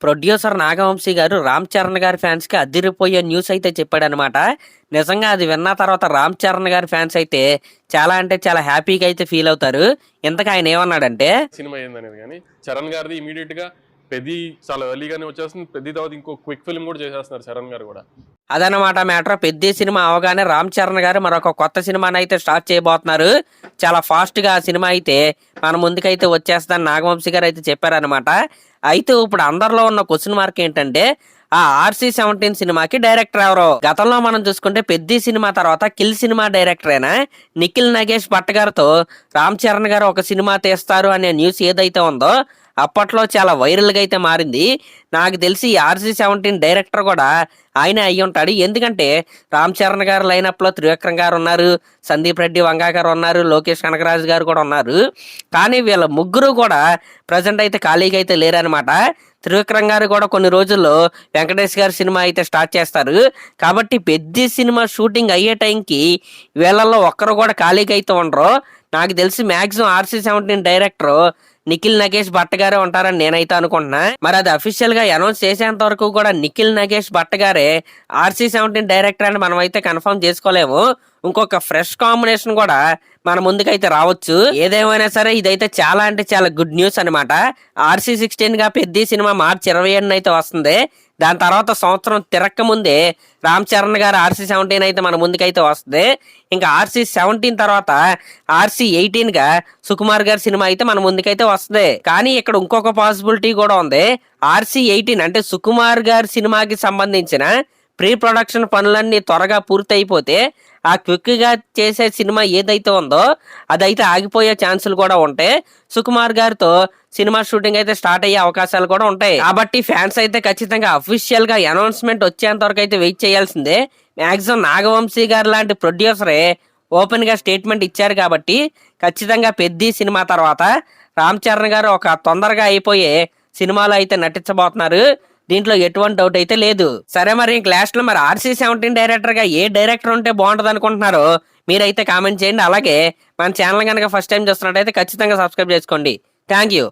Producer Nagavamsi గారు రామ్ చరణ్ గారి fans కి అదిరిపోయే న్యూస్ అయితే చెప్పాడనమాట. నిజంగా అది విన్న తర్వాత రామ్ చరణ్ గారి ఫ్యాన్స్ అయితే చాలా అంటే చాలా హ్యాపీగా అయితే ఫీల్ అవుతారు. ఇంతకు ఆయన ఏమన్నాడంటే, సినిమా ఏందనేది కానీ చరణ్ గారిది ఇమీడియట్ గా పెద్ద చాలా ఎర్లీగానే వచ్చేస్తుంది. పెద్ద తర్వాత ఇంకో క్విక్ ఫిల్మ్ కూడా చేసేస్తున్నారు చరణ్ గారు కూడా. అదనమాట మ్యాటర్. పెద్ద సినిమా అవగానే రామ్ చరణ్ గారు మరొక కొత్త సినిమాని అయితే స్టార్ట్ చేయబోతున్నారు. చాలా ఫాస్ట్ గా ఆ సినిమా అయితే మన ముందుకైతే వచ్చేస్తుందని నాగవంశీ గారు అయితే చెప్పారనమాట. అయితే ఇప్పుడు అందరిలో ఉన్న క్వశ్చన్ మార్క్ ఏంటంటే, ఆ RC-17 సినిమాకి డైరెక్టర్ ఎవరో. గతంలో మనం చూసుకుంటే పెద్ద సినిమా తర్వాత కిల్ సినిమా డైరెక్టర్ అయినా నిఖిల్ నగేష్ భట్ గారితో రామ్ చరణ్ గారు ఒక సినిమా తీస్తారు అనే న్యూస్ ఏదైతే ఉందో అప్పట్లో చాలా వైరల్ గా అయితే మారింది. నాకు తెలిసి RC-17 డైరెక్టర్ కూడా ఆయన అయ్యి ఉంటాడు. ఎందుకంటే రామ్ చరణ్ గారు లైనప్ లో త్రివిక్రమ్ గారు ఉన్నారు, సందీప్ రెడ్డి వంగా గారు ఉన్నారు, లోకేష్ కనకరాజు గారు కూడా ఉన్నారు. కానీ వీళ్ళ ముగ్గురు కూడా ప్రజెంట్ అయితే ఖాళీగా అయితే లేరనమాట. త్రివిక్రమ్ గారు కూడా కొన్ని రోజుల్లో వెంకటేష్ గారి సినిమా అయితే స్టార్ట్ చేస్తారు. కాబట్టి పెద్ద సినిమా షూటింగ్ అయ్యే టైంకి వీళ్ళల్లో ఒక్కరు కూడా ఖాళీగా అయితే ఉండరు. నాకు తెలిసి maximum RC-17 director Nikhil Nagesh Bhat గారే ఉంటారని నేనైతే అనుకుంటున్నా. మరి అది అఫీషియల్ గా అనౌన్స్ చేసేంత వరకు కూడా నిఖిల్ నగేష్ భట్ గారే RC-17 డైరెక్టర్ అని మనం అయితే కన్ఫర్మ్ చేసుకోలేము. ఇంకొక ఫ్రెష్ కాంబినేషన్ కూడా మన ముందుకైతే రావచ్చు. ఏదేమైనా సరే ఇదైతే చాలా అంటే చాలా గుడ్ న్యూస్ అనమాట. RC-16 గా పెద్ద సినిమా మార్చి 27 అయితే వస్తుంది. దాని తర్వాత సంవత్సరం తిరక్క ముందే రామ్ చరణ్ గారు RC-17 అయితే మన ముందుకైతే వస్తుంది. ఇంకా RC-17 తర్వాత RC-18 గా సుకుమార్ గారి సినిమా అయితే మన ముందుకైతే వస్తుంది. కానీ ఇక్కడ ఇంకొక పాసిబిలిటీ కూడా ఉంది. RC-18 అంటే సుకుమార్ గారి సినిమాకి సంబంధించిన ప్రీ ప్రొడక్షన్ పనులన్నీ త్వరగా పూర్తయిపోతే ఆ క్విక్ గా చేసే సినిమా ఏదైతే ఉందో అదైతే ఆగిపోయే ఛాన్సులు కూడా ఉంటాయి. సుకుమార్ గారితో సినిమా షూటింగ్ అయితే స్టార్ట్ అయ్యే అవకాశాలు కూడా ఉంటాయి. కాబట్టి ఫ్యాన్స్ అయితే ఖచ్చితంగా అఫీషియల్ గా అనౌన్స్మెంట్ వచ్చేంత వరకు అయితే వెయిట్ చేయాల్సిందే. మాక్సిమం నాగవంశీ గారు లాంటి ప్రొడ్యూసరే ఓపెన్ గా స్టేట్మెంట్ ఇచ్చారు కాబట్టి ఖచ్చితంగా పెద్ద సినిమా తర్వాత రామ్ చరణ్ గారు ఒక తొందరగా అయిపోయే సినిమాలో అయితే నటించబోతున్నారు. దీంట్లో ఎటువంటి డౌట్ అయితే లేదు. సరే, మరి లాస్ట్ లో మరి RC-17 డైరెక్టర్ గా ఏ డైరెక్టర్ ఉంటే బాగుంటది అనుకుంటున్నారో మీరైతే కామెంట్ చేయండి. అలాగే మన ఛానల్ కనుక ఫస్ట్ టైం చూస్తున్నట్టయితే ఖచ్చితంగా సబ్స్క్రైబ్ చేసుకోండి. Thank you.